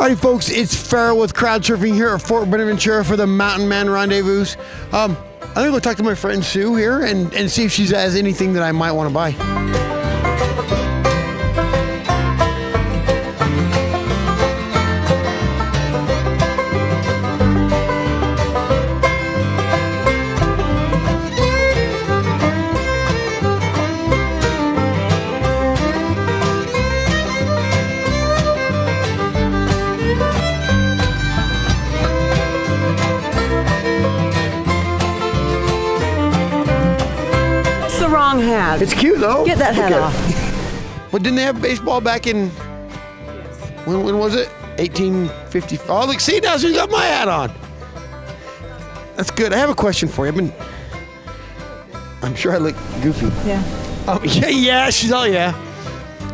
Alrighty, folks, it's Farrell with Crowd Surfing here at Fort Buenaventura for the Mountain Man Rendezvous. I'm going to go talk to my friend Sue here and see if she has anything that I might want to buy. The wrong hat. It's cute, though. Get that hat off. But didn't they have baseball back in, when was it? 1850. Oh, look, see, now she's got my hat on. That's good. I have a question for you. I'm sure I look goofy. Yeah. Oh, yeah, she's all, yeah.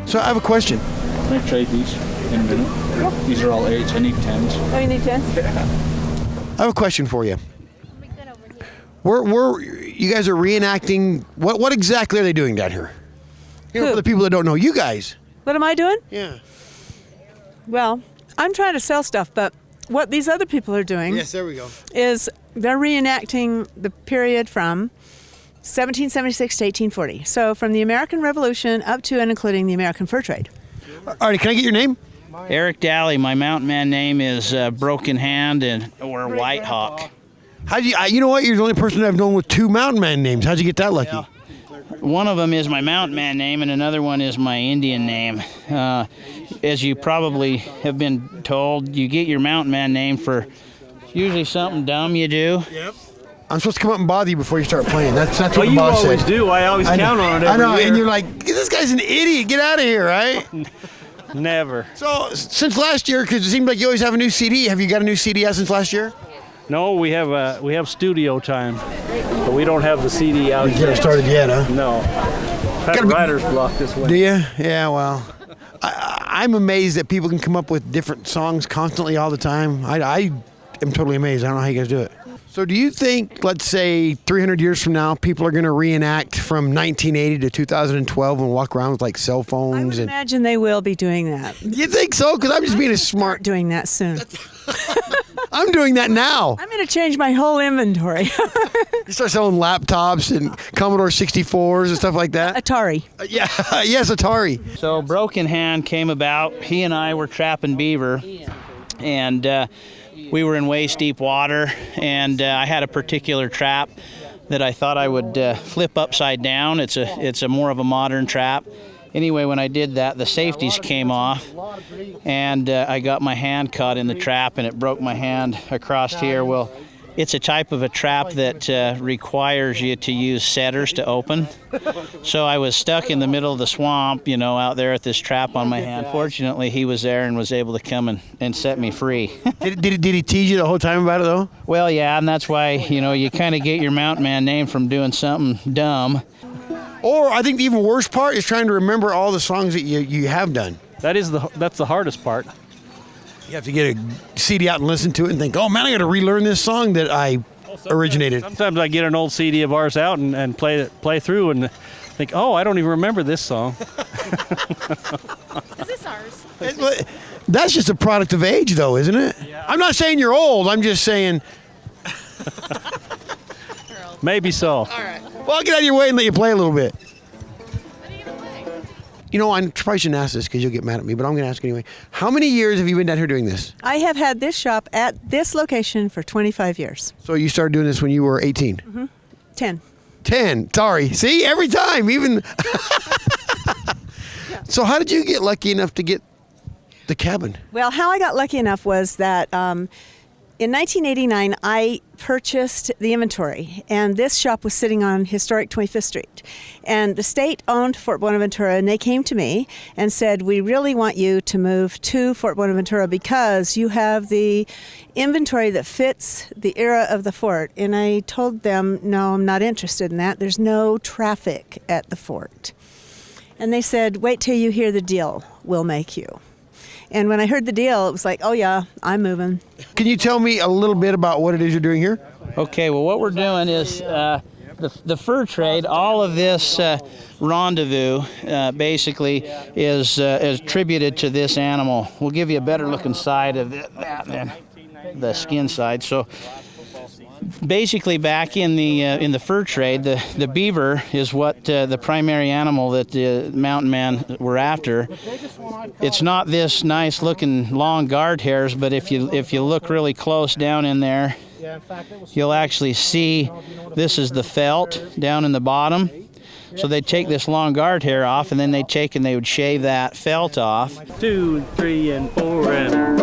So I have a question. Can I trade these in a minute? These are all 8s. I need 10s. Oh, you need 10s? I have a question for you. We're you guys are reenacting, what exactly are they doing down here? You know, Who? for the people that don't know, you guys. What am I doing? Yeah. Well, I'm trying to sell stuff, but what these other people are doing Yes, there we go. is they're reenacting the period from 1776 to 1840. So from the American Revolution up to and including the American fur trade. All right, can I get your name? Eric Daly. My mountain man name is Broken Hand or White Hawk. How'd you know what? You're the only person I've known with 2 mountain man names. How'd you get that lucky? Yeah. One of them is my mountain man name, and another one is my Indian name. As you probably have been told, you get your mountain man name for usually something dumb you do. Yep. I'm supposed to come up and bother you before you start playing. That's what Well, the you boss always said. do. I always count on it every I know, year. and you're like, this guy's an idiot. Get out of here, right? Never. So since last year, because it seemed like you always have a new CD. Have you got a new CD out since last year? No, we have studio time, but we don't have the CD out You haven't yet. started yet, huh? No. Had a Gotta be- writer's block this way. Do you? Yeah, well, I'm amazed that people can come up with different songs constantly all the time. I am totally amazed. I don't know how you guys do it. So do you think, let's say, 300 years from now, people are going to reenact from 1980 to 2012 and walk around with, like, cell I would phones? And imagine they will be doing that. you think so? Because I'm just being a smart. Doing that soon. I'm doing that now. I'm going to change my whole inventory. You start selling laptops and Commodore 64s and stuff like that. Atari. Yeah, yes, Atari. So Broken Hand came about. He and I were trapping beaver, and we were in waist deep water, and I had a particular trap that I thought I would flip upside down. It's a more of a modern trap. Anyway, when I did that, the safeties came off, and I got my hand caught in the trap, and it broke my hand across here. Well, it's a type of a trap that requires you to use setters to open. So I was stuck in the middle of the swamp, out there at this trap on my hand. Fortunately, he was there and was able to come and set me free. Did he tease you the whole time about it, though? Well, yeah, and that's why, you kind of get your mountain man name from doing something dumb. Or I think the even worse part is trying to remember all the songs that you have done. That's the hardest part. You have to get a CD out and listen to it and think, oh man, I got to relearn this song that I originated. Sometimes I get an old CD of ours out and play through and think, oh, I don't even remember this song. Is this ours? That's just a product of age, though, isn't it? Yeah. I'm not saying you're old. I'm just saying. Maybe so. All right. Well, I'll get out of your way and let you play a little bit. What are you gonna play? I probably shouldn't ask this because you'll get mad at me, but I'm going to ask anyway. How many years have you been down here doing this? I have had this shop at this location for 25 years. So you started doing this when you were 18? 10. 10. Sorry. See, every time, even. So how did you get lucky enough to get the cabin? Well, how I got lucky enough was that in 1989, I purchased the inventory, and this shop was sitting on historic 25th Street. And the state owned Fort Buenaventura, and they came to me and said, we really want you to move to Fort Buenaventura because you have the inventory that fits the era of the fort. And I told them, no, I'm not interested in that. There's no traffic at the fort. And they said, wait till you hear the deal we'll make you. And when I heard the deal, it was like, oh yeah, I'm moving. Can you tell me a little bit about what it is you're doing here? Okay, well, what we're doing is the fur trade, all of this Rendezvous basically is attributed to this animal. We'll give you a better looking side of that than the skin side. So basically, back in the fur trade, the beaver is what the primary animal that the mountain men were after. It's not this nice looking long guard hairs, but if you look really close down in there, you'll actually see this is the felt down in the bottom. So they'd take this long guard hair off, and then they would shave that felt off. 2, 3, and 4, and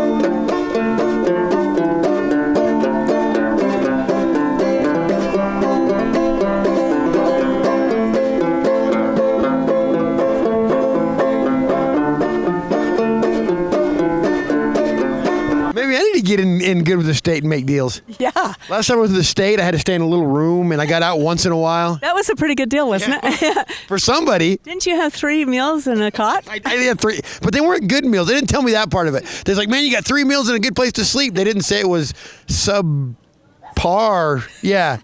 Maybe I need to get in good with the state and make deals. Yeah. Last time I was in the state, I had to stay in a little room, and I got out once in a while. That was a pretty good deal, wasn't it? For somebody. Didn't you have 3 meals and a cot? I had 3, but they weren't good meals. They didn't tell me that part of it. They're like, man, you got 3 meals and a good place to sleep. They didn't say it was subpar,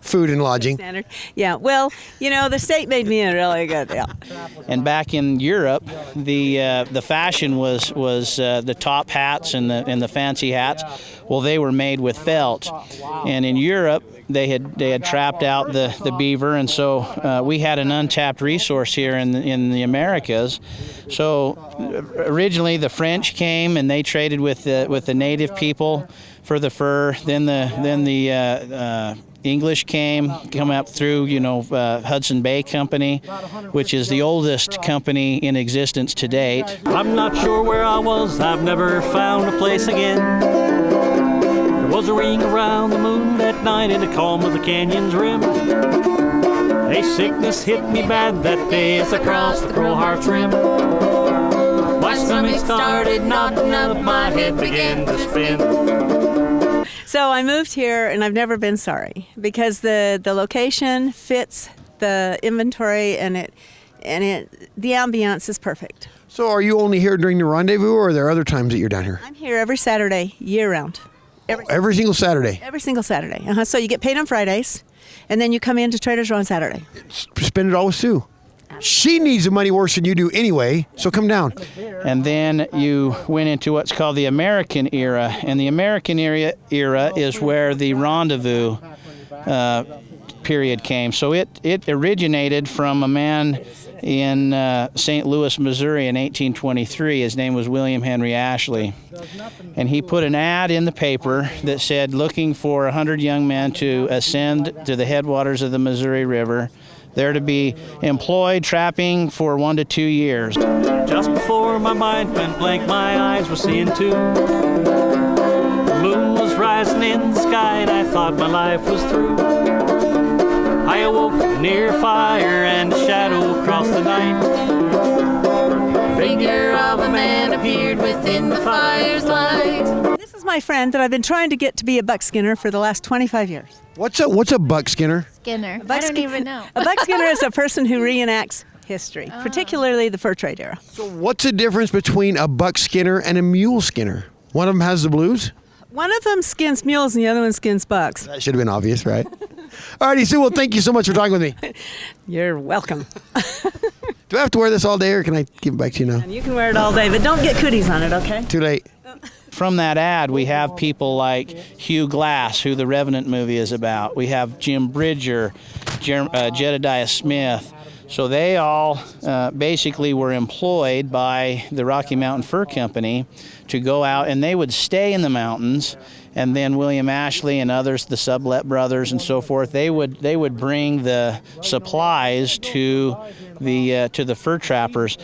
food and lodging. Standard. Yeah, well, the state made me a really good deal. And back in Europe, the fashion was the top hats and the fancy hats. Well, they were made with felt, and in Europe they had trapped out the beaver, and so we had an untapped resource here in the Americas. So originally the French came and they traded with the native people for the fur. Then the English come up through Hudson Bay Company, which is the oldest company in existence to date. I'm not sure where I was. I've never found a place again. There was a ring around the moon that night in the calm of the canyon's rim. A sickness hit me bad that day as I crossed the Coral Heart's rim. My stomach started knotting up, my head began to spin. So I moved here, and I've never been sorry because the location fits the inventory, and the ambiance is perfect. So are you only here during the Rendezvous, or are there other times that you're down here? I'm here every Saturday, year round. Every single Saturday? Every single Saturday. So you get paid on Fridays, and then you come into Trader's Row on Saturday. Spend it all with Sue. She needs the money worse than you do anyway, so come down. And then you went into what's called the American era, and the American era is where the Rendezvous period came. So it originated from a man in St. Louis, Missouri in 1823. His name was William Henry Ashley. And he put an ad in the paper that said, looking for 100 young men to ascend to the headwaters of the Missouri River. They're to be employed trapping for 1 to 2 years. Just before my mind went blank, my eyes were seeing too. The moon was rising in the sky, and I thought my life was through. I awoke near a fire, and a shadow crossed the night. The figure of a man appeared within the fire's light. This is my friend that I've been trying to get to be a buckskinner for the last 25 years. What's a buckskinner? Skinner. I don't even know. A buckskinner is a person who reenacts history, particularly the fur trade era. So what's the difference between a buckskinner and a mule skinner? One of them has the blues? One of them skins mules and the other one skins bucks. That should have been obvious, right? All righty, Sue, well, thank you so much for talking with me. You're welcome. Do I have to wear this all day, or can I give it back to you now? And you can wear it all day, but don't get cooties on it, okay? Too late. From that ad, we have people like Hugh Glass, who the Revenant movie is about. We have Jim Bridger, Jedediah Smith. So they all basically were employed by the Rocky Mountain Fur Company to go out, and they would stay in the mountains. And then William Ashley and others, the Sublet brothers and so forth, they would bring the supplies to the fur trappers.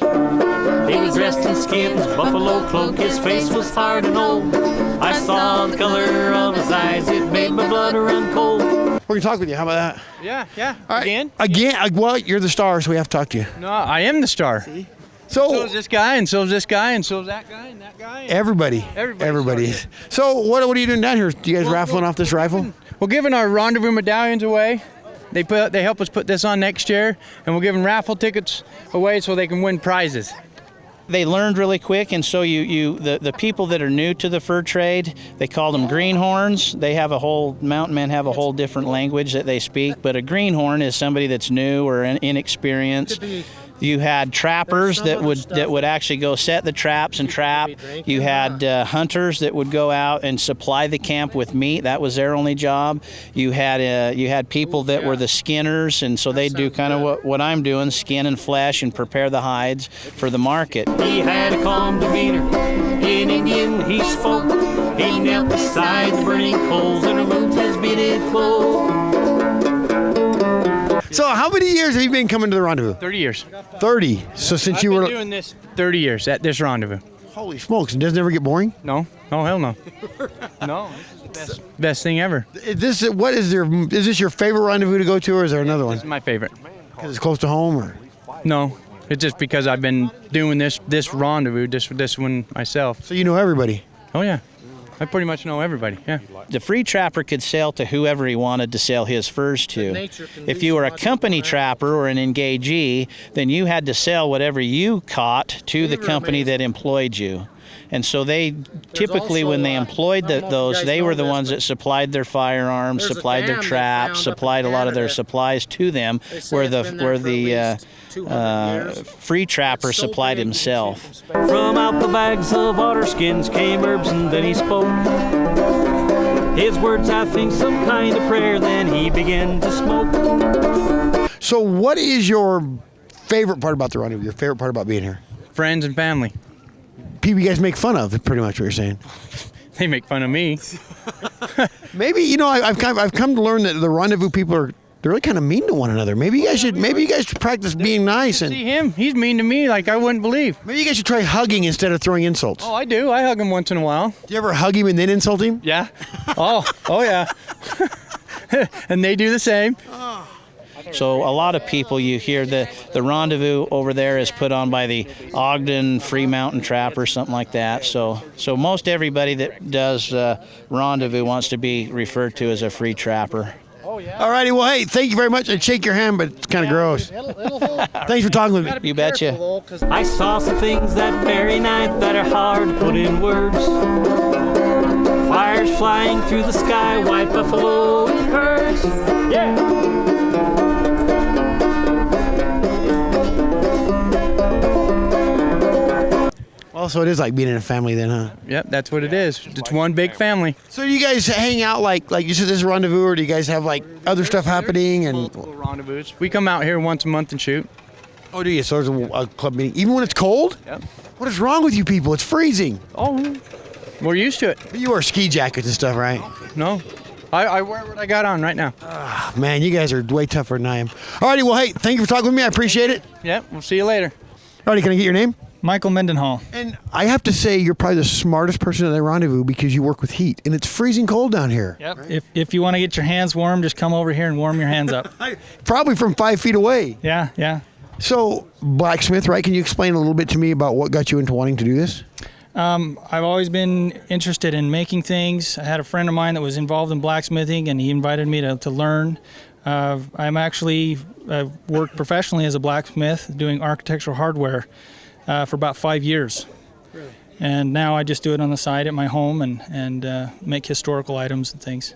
He was dressed in skins, buffalo cloak, his face was hard and old. I saw the color of his eyes, it made my blood run cold. We're going to talk with you. How about that? Yeah. All right. Again? Well, you're the star, so we have to talk to you. No, I am the star. See? So is this guy, and so is this guy, and so is that guy, and that guy. Everybody. Everybody's. So what are you doing down here? Do you guys raffling off this rifle? We're giving our Rendezvous medallions away. They help us put this on next year, and we're giving raffle tickets away so they can win prizes. they learned really quick, and so the people that are new to the fur trade, they call them greenhorns. They have mountain men have a whole different language that they speak, but a greenhorn is somebody that's new or inexperienced. You had trappers that would actually go set the traps and trap. You had hunters that would go out and supply the camp with meat. That was their only job. You had people that were the skinners, and so they'd do kind of what I'm doing, skin and flesh, and prepare the hides for the market. He had a calm demeanor, in Indian he spoke. He knelt beside the burning coals and removed his beaded cloak. So how many years have you been coming to the Rendezvous? 30 years. 30. So since you I've were been doing this 30 years at this rendezvous. Holy smokes! And doesn't it ever get boring? No. Oh, hell no. No. It's the best thing ever. Is this your favorite rendezvous to go to, or is there another one? It's my favorite. Because it's close to home, or? No. It's just because I've been doing this rendezvous, this one myself. So you know everybody. Oh, yeah. I pretty much know everybody, yeah. The free trapper could sell to whoever he wanted to sell his furs to. If you were a company trapper or an engagee, then you had to sell whatever you caught to the company that employed you. And so they typically, when they employed those, they were the ones that supplied their firearms, supplied their traps, supplied a lot of their supplies to them, where the free trapper supplied himself. From out the bags of otter skins came herbs, and then he spoke. His words, I think, some kind of prayer, then he began to smoke. So what is your favorite part about the rendezvous? Your favorite part about being here? Friends and family. People you guys make fun of, pretty much what you're saying. They make fun of me. Maybe, I've come to learn that the rendezvous people they're really kind of mean to one another. Maybe you guys should practice being nice. And See him? He's mean to me like I wouldn't believe. maybe you guys should try hugging instead of throwing insults. Oh, I do. I hug him once in a while. Do you ever hug him and then insult him? Yeah. Oh yeah. And they do the same. So a lot of people, you hear the rendezvous over there is put on by the Ogden Free Mountain Trapper, something like that. So most everybody that does rendezvous wants to be referred to as a free trapper. All righty. Well, hey, thank you very much. I'd shake your hand, but it's kind of gross. Thanks for talking with me. You betcha. I saw some things that very night that are hard to put in words. Fires flying through the sky, white buffalo in herds. Yeah. Well, so it is like being in a family then, huh? Yep, that's what it is. It's one big family. So do you guys hang out like you said this rendezvous, or do you guys have like other stuff happening? And Multiple rendezvous. We come out here once a month and shoot. oh, do you? So there's a club meeting even when it's cold? Yep. What is wrong with you people? It's freezing. Oh, we're used to it. But you wear ski jackets and stuff, right? No. I wear what I got on right now. Man, you guys are way tougher than I am. All righty. Well, hey, thank you for talking with me. I appreciate it. Yep, we'll see you later. All righty. Can I get your name? Michael Mendenhall. And I have to say, you're probably the smartest person at the rendezvous because you work with heat, and it's freezing cold down here. Yep. Right? If you want to get your hands warm, just come over here and warm your hands up. Probably from 5 feet away. Yeah. So, blacksmith, right? Can you explain a little bit to me about what got you into wanting to do this? I've always been interested in making things. I had a friend of mine that was involved in blacksmithing, and he invited me to learn. I've worked professionally as a blacksmith doing architectural hardware for about 5 years. Really? And now I just do it on the side at my home and make historical items and things.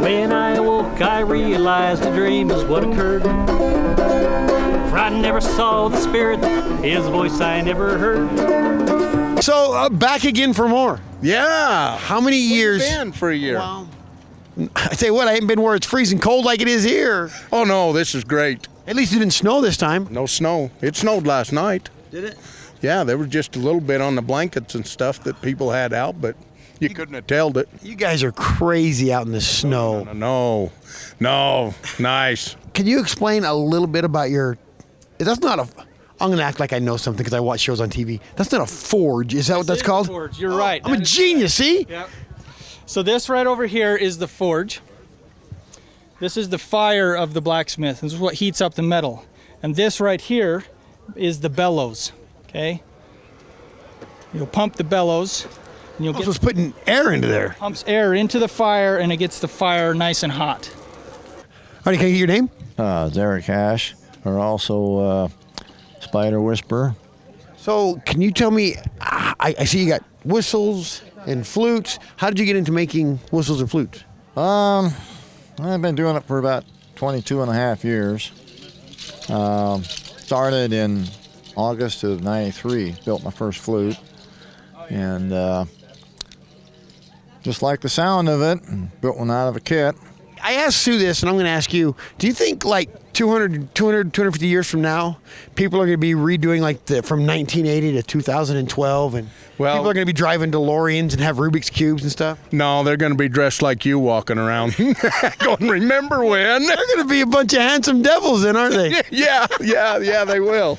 When I awoke, I realized a dream is what occurred. For I never saw the spirit, his voice I never heard. So, back again for more. Yeah. How many years? Where you been for a year? Well, I tell you what, I haven't been where it's freezing cold like it is here. Oh, no, this is great. At least it didn't snow this time. No snow. It snowed last night. Did it? Yeah, there was just a little bit on the blankets and stuff that people had out, but you couldn't have told it. You guys are crazy out in the snow. No. Nice. Can you explain a little bit about your... That's not a... I'm going to act like I know something because I watch shows on TV. That's not a forge. Is that what that's called? Forge. You're right. I'm a genius, see? Yep. So this right over here is the forge. This is the fire of the blacksmith. This is what heats up the metal. And this right here is the bellows, okay? You'll pump the bellows. And you'll It's putting air into there. pumps air into the fire, and it gets the fire nice and hot. right, can I get your name? Derek Hash, or also Spider Whisperer. So, can you tell me? I see you got whistles and flutes. How did you get into making whistles and flutes? I've been doing it for about 22 and a half years. Started in August of '93. Built my first flute, and just like the sound of it, built one out of a kit. I asked Sue this, and I'm going to ask you, do you think like 250 years from now, people are going to be redoing like from 1980 to 2012, and people are going to be driving DeLoreans and have Rubik's Cubes and stuff? No, they're going to be dressed like you walking around. Going, remember when? They're going to be a bunch of handsome devils then, aren't they? Yeah, they will.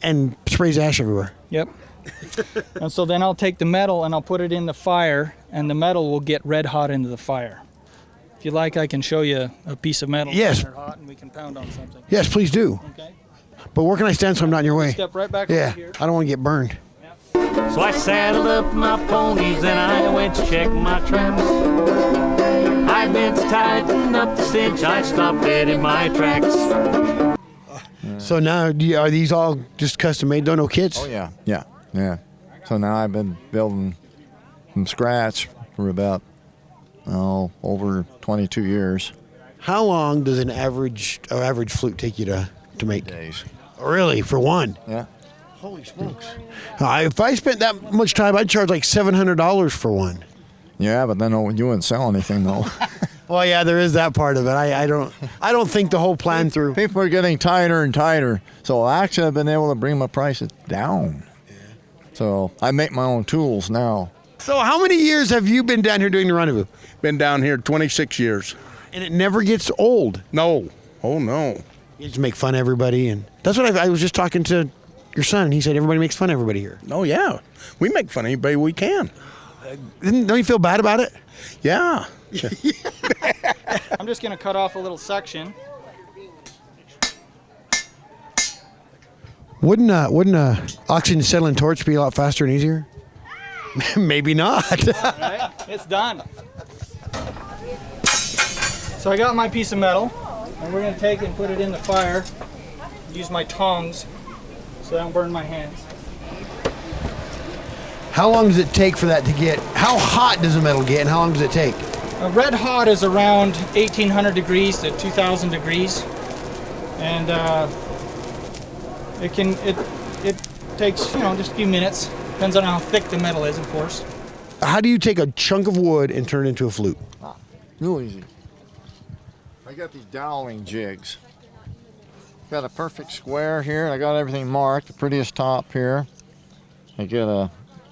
And sprays ash everywhere. Yep. And so then I'll take the metal and I'll put it in the fire, and the metal will get red hot into the fire. If you like, I can show you a piece of metal. Yes. They're hot and we can pound on something. Yes, please do. Okay. But where can I stand so I'm not in your way? Step right back Yeah, over here. I don't want to get burned. So I saddled up my ponies and I went to check my traps. I bent to tighten up the cinch, I stopped dead in my tracks. So now, are these all just custom made? No kits? Oh yeah. So now I've been building from scratch for about over 22 years. How long does an average flute take you to make? Days. Oh, really? For one? Yeah. Holy smokes! If I spent that much time, I'd charge like $700 for one. Yeah, but then you wouldn't sell anything though. Well, yeah, there is that part of it. I don't think the whole plan through. People are getting tighter and tighter, so actually I've been able to bring my prices down. Yeah. So I make my own tools now. So how many years have you been down here doing the Rendezvous? Been down here 26 years. And it never gets old. No. Oh, no. You just make fun of everybody, and that's what I was just talking to your son, and he said everybody makes fun of everybody here. Oh, yeah. We make fun of anybody we can. Don't you feel bad about it? Yeah. I'm just going to cut off a little section. Wouldn't a oxygen settling torch be a lot faster and easier? Maybe not. Right? It's done. So I got my piece of metal, and we're going to take it and put it in the fire. Use my tongs so I don't burn my hands. How long does it take for that to get? How hot does the metal get, and how long does it take? Red hot is around 1800 degrees to 2000 degrees, and it takes just a few minutes. Depends on how thick the metal is, of course. How do you take a chunk of wood and turn it into a flute? Real easy. I got these doweling jigs. Got a perfect square here. I got everything marked. The prettiest top here. I get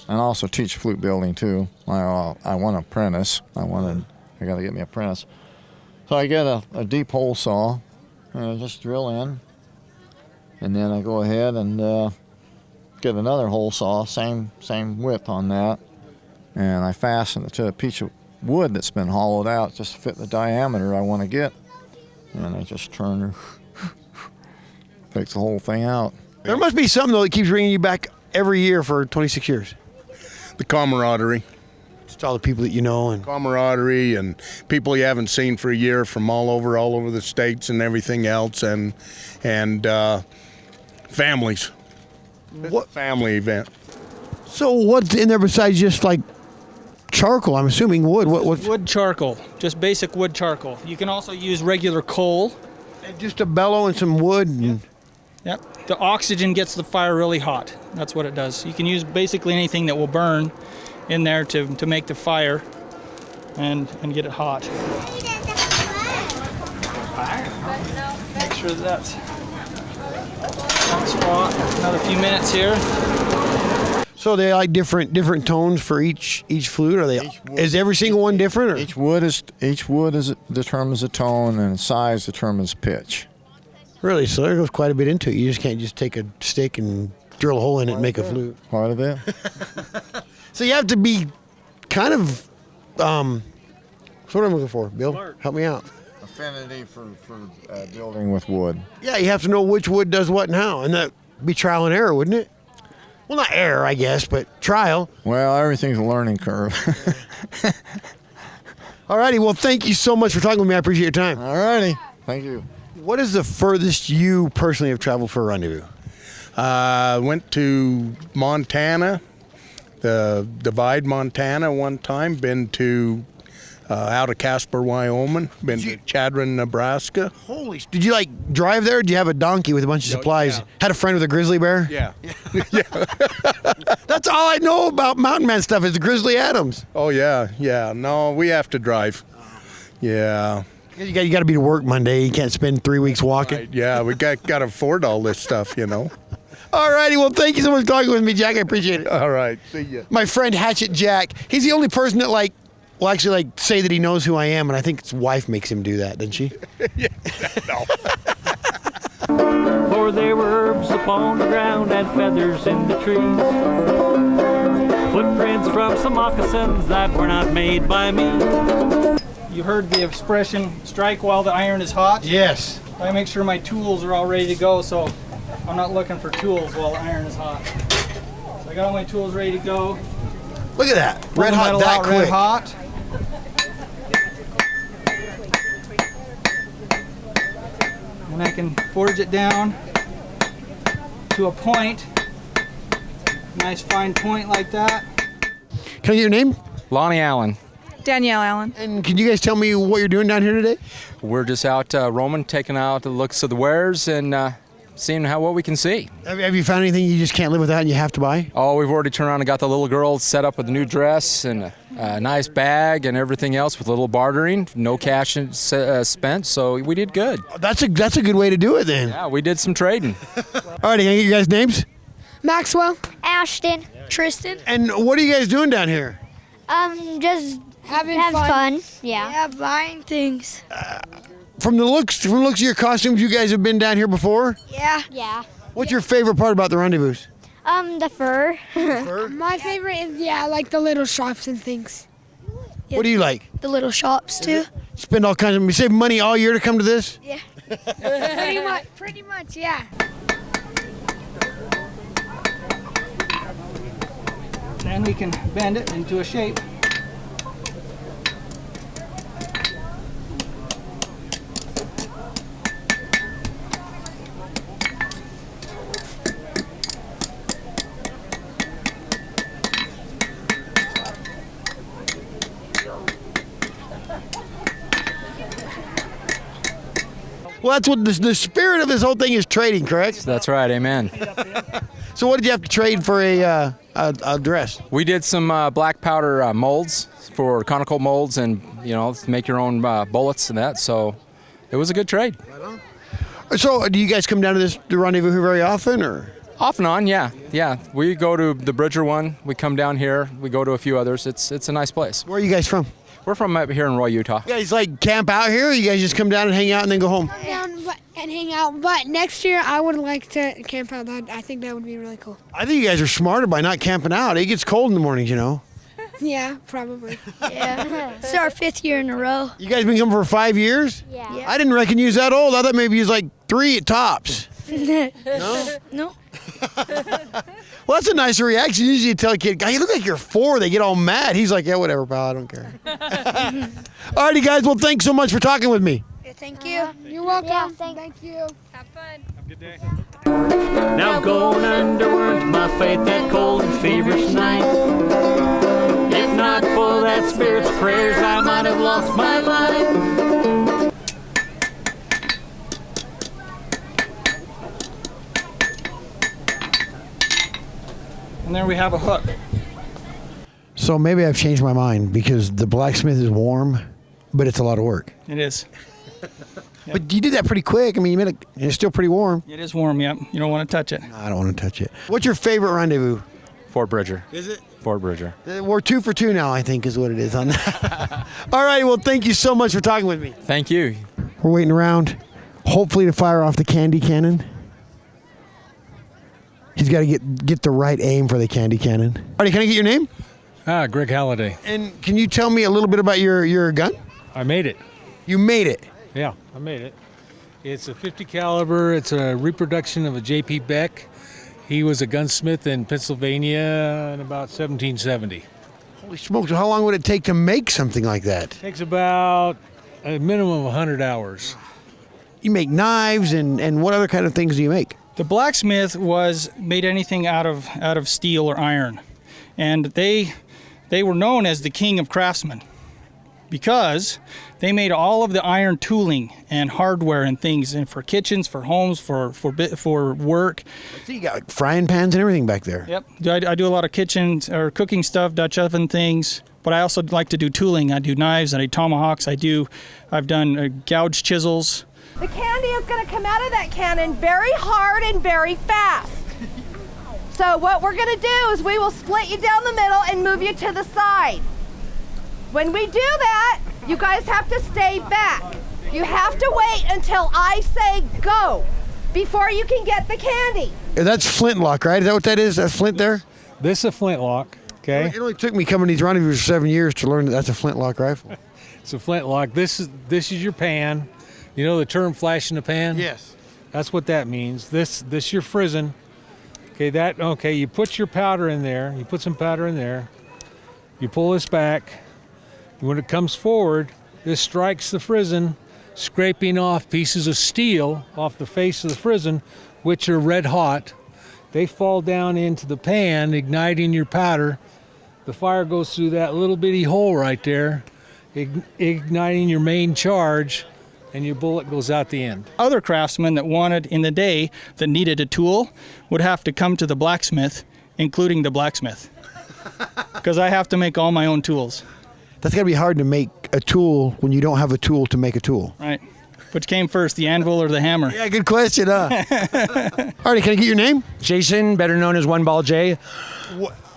and also teach flute building too. I want an apprentice. I got to get me an apprentice. So I get a deep hole saw, and I just drill in, and then I go ahead and get another hole saw, same width on that, and I fasten it to a piece of wood that's been hollowed out just to fit the diameter I want to get, and I just turn, takes the whole thing out. There must be something though that keeps bringing you back every year for 26 years. The camaraderie. Just all the people that you know, and Camaraderie and people you haven't seen for a year from all over the states and everything else, and families. What family event? So what's in there besides just like charcoal? I'm assuming wood. What's Wood charcoal, just basic wood charcoal. You can also use regular coal. just a bellow and some wood? And Yep. The oxygen gets the fire really hot. That's what it does. You can use basically anything that will burn in there to make the fire and get it hot. Make sure that's on spot. Another few minutes here. So they like different tones for each flute? Are they? Is every single one different? Or? Each wood determines the tone, and size determines pitch. Really? So there goes quite a bit into it. You just can't just take a stick and drill a hole in it and make a flute. Part of it. So you have to be kind of, what's what I'm looking for, Bill? Smart. Help me out. Affinity for building with wood. Yeah, you have to know which wood does what and how, and that'd be trial and error, wouldn't it? Well, not error, I guess, but trial. Well, everything's a learning curve. All righty. Well, thank you so much for talking with me. I appreciate your time. All righty. Thank you. What is the furthest you personally have traveled for a rendezvous? Went to Montana, the Divide, Montana one time. Been to out of Casper, Wyoming. Been to Chadron, Nebraska. Holy! Did you like drive there? Or did you have a donkey with a bunch of supplies? yeah. Had a friend with a grizzly bear? Yeah. That's all I know about mountain man stuff is the Grizzly Adams. Oh yeah, yeah. No, we have to drive. Yeah. You got to be to work Monday. You can't spend 3 weeks walking. Right, yeah, we got to afford all this stuff, All righty. Well, thank you so much for talking with me, Jack. I appreciate it. All right. See ya. My friend Hatchet Jack. He's the only person that will actually say that he knows who I am, and I think his wife makes him do that, doesn't she? Yeah. No. For there were herbs upon the ground and feathers in the trees. Footprints from some moccasins that were not made by me. You heard the expression, strike while the iron is hot? Yes. I make sure my tools are all ready to go, so I'm not looking for tools while the iron is hot. So I got all my tools ready to go. Look at that. Pull Red the hot metal that out quick. red hot. And I can forge it down to a point. Nice fine point like that. Can I get your name? Lonnie Allen. Danielle Allen. And can you guys tell me what you're doing down here today? We're just out roaming, taking out the looks of the wares and seeing what we can see. Have you found anything you just can't live without and you have to buy? Oh, we've already turned around and got the little girl set up with a new dress and a nice bag and everything else with a little bartering. No cash spent, so we did good. That's a good way to do it then. Yeah, we did some trading. All right, can I get your guys' names? Maxwell. Ashton. Tristan. And what are you guys doing down here? Just Having have fun. Yeah. Yeah, buying things. From the looks of your costumes, you guys have been down here before? Yeah. Yeah. What's your favorite part about the rendezvous? The fur. My favorite is, like the little shops and things. What do you like? The little shops, too. Spend all kinds of, you save money all year to come to this? Yeah. Pretty much, yeah. Then we can bend it into a shape. Well, that's what the spirit of this whole thing is trading, correct? That's right, amen. So what did you have to trade for a dress? We did some black powder molds for conical molds and, make your own bullets and that, so it was a good trade. So do you guys come down to the rendezvous here very often, or? Off and on, yeah. Yeah, we go to the Bridger one, we come down here, we go to a few others. It's a nice place. Where are you guys from? We're from up here in Roy, Utah. You guys camp out here, or you guys just come down and hang out and then go home? And hang out. But next year, I would like to camp out. I think that would be really cool. I think you guys are smarter by not camping out. It gets cold in the mornings, Yeah, probably. Yeah. It's our 5th year in a row. You guys been coming for 5 years? Yeah. I didn't reckon you was that old. I thought maybe you was 3 at tops. No. Well, that's a nicer reaction. Usually you tell a kid, "God, you look like you're 4." They get all mad. He's like, "Yeah, whatever, pal. I don't care." Alrighty, guys. Well, thanks so much for talking with me. Thank you. You're welcome. Yeah, Thank you. Have fun. Have a good day. Now going underward, my faith that cold and feverish night. If not for that spirit's prayers, I might have lost my life. And there we have a hook. So maybe I've changed my mind because the blacksmith is warm, but it's a lot of work. It is. But you did that pretty quick. I mean, it's still pretty warm. It is warm, yep. You don't want to touch it. No, I don't want to touch it. What's your favorite rendezvous? Fort Bridger. Is it? Fort Bridger. We're 2 for 2 now, I think, is what it is on that. All right. Well, thank you so much for talking with me. Thank you. We're waiting around, hopefully, to fire off the candy cannon. He's got to get the right aim for the candy cannon. All right, can I get your name? Greg Halliday. And can you tell me a little bit about your gun? I made it. You made it? Yeah, I made it. It's a 50 caliber. It's a reproduction of a J.P. Beck. He was a gunsmith in Pennsylvania in about 1770. Holy smokes! How long would it take to make something like that? Takes about a minimum of 100 hours. You make knives, and what other kind of things do you make? The blacksmith was made anything out of steel or iron, and they were known as the king of craftsmen because they made all of the iron tooling and hardware and things, and for kitchens, for homes, for work. So you got frying pans and everything back there. Yep, I do a lot of kitchen or cooking stuff, Dutch oven things. But I also like to do tooling. I do knives, I do tomahawks, I've done gouge chisels. The candy is going to come out of that cannon very hard and very fast. So what we're going to do is we will split you down the middle and move you to the side. When we do that, you guys have to stay back. You have to wait until I say go before you can get the candy. That's flintlock, right? Is that what that is? That's flint there? This is a flintlock, okay? It only took me coming to these rendezvous for 7 years to learn that that's a flintlock rifle. It's a flintlock. This is your pan. You know the term flash in the pan? Yes. That's what that means. This your frizzen. Okay, you put your powder in there. You put some powder in there. You pull this back. When it comes forward, this strikes the frizzen, scraping off pieces of steel off the face of the frizzen, which are red hot. They fall down into the pan, igniting your powder. The fire goes through that little bitty hole right there, igniting your main charge, and your bullet goes out the end. Other craftsmen that wanted in the day that needed a tool would have to come to the blacksmith, including the blacksmith, because I have to make all my own tools. That's got to be hard to make a tool when you don't have a tool to make a tool. Right. Which came first, the anvil or the hammer? Yeah, good question, huh? Artie, can I get your name? Jason, better known as One Ball J.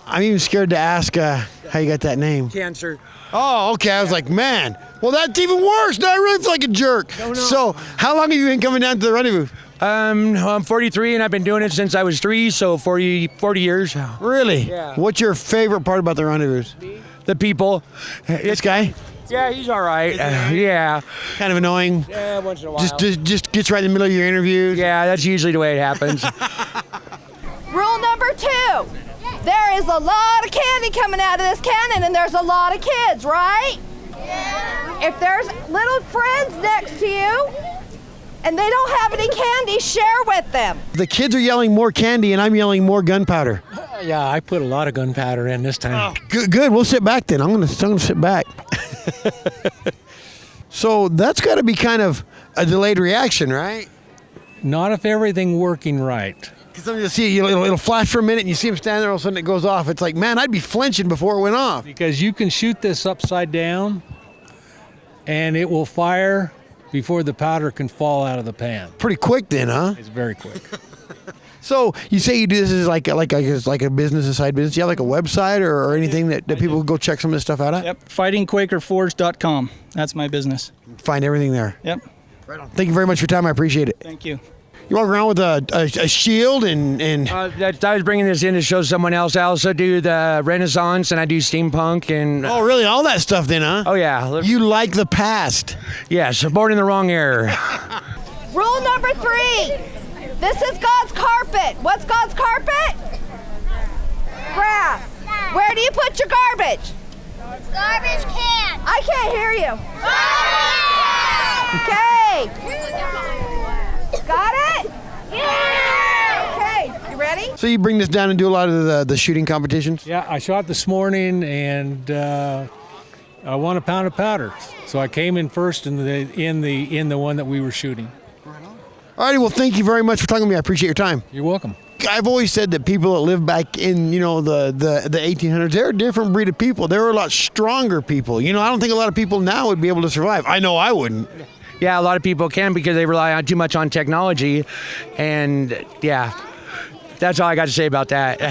I'm even scared to ask how you got that name. Cancer. Oh, okay. I was like, man, well, that's even worse. Now I really feel like a jerk. No. So how long have you been coming down to the rendezvous? I'm 43, and I've been doing it since I was 3, so 40 years. Really? Yeah. What's your favorite part about the rendezvous? The people. This guy? Yeah, he's all right. Yeah. Kind of annoying? Yeah, once in a while. Just gets right in the middle of your interviews? Yeah, that's usually the way it happens. Rule number 2. There is a lot of candy coming out of this cannon, and there's a lot of kids, right? Yeah. If there's little friends next to you and they don't have any candy, share with them. The kids are yelling more candy, and I'm yelling more gunpowder. Yeah, I put a lot of gunpowder in this time. Good. We'll sit back then. I'm gonna sit back. So that's got to be kind of a delayed reaction, right? Not if everything working right. Because then you'll see it'll flash for a minute, and you see him standing there, all of a sudden it goes off. It's like, man, I'd be flinching before it went off. Because you can shoot this upside down, and it will fire before the powder can fall out of the pan. Pretty quick then, huh? It's very quick. So you say you do this as like a business, a side business. Do you have like a website or anything that people can go check some of this stuff out at? Yep, fightingquakerforge.com. That's my business. Find everything there. Yep. Right on. Thank you very much for your time. I appreciate it. Thank you. You walk around with a shield and I was bringing this in to show someone else. I also do the Renaissance, and I do steampunk. And oh, really? All that stuff then, huh? Oh, yeah. You like the past. Yes, born in the wrong era. Rule number 3. This is God's carpet. What's God's carpet? Grass. Where do you put your garbage? Garbage can. I can't hear you. Okay. Got it? Yeah. Okay. You ready? So you bring this down and do a lot of the shooting competitions? Yeah, I shot this morning, and I won a pound of powder. So I came in first in the one that we were shooting. All righty, well, thank you very much for talking to me. I appreciate your time. You're welcome. I've always said that people that live back in, the 1800s, they're a different breed of people. They were a lot stronger people. I don't think a lot of people now would be able to survive. I know I wouldn't. Yeah, a lot of people can because they rely on too much on technology. And, yeah, that's all I got to say about that.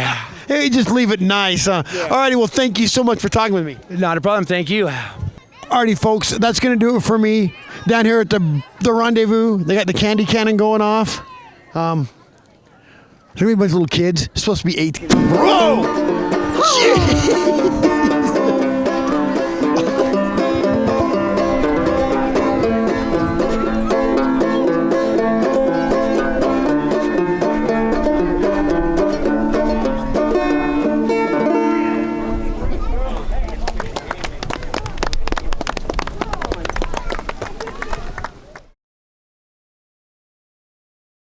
Hey, just leave it nice, huh? Yeah. All righty, well, thank you so much for talking with me. Not a problem. Thank you. Alrighty, folks, that's going to do it for me down here at the Rendezvous. They got the candy cannon going off. There's going to be a bunch of little kids. It's supposed to be 18. Whoa!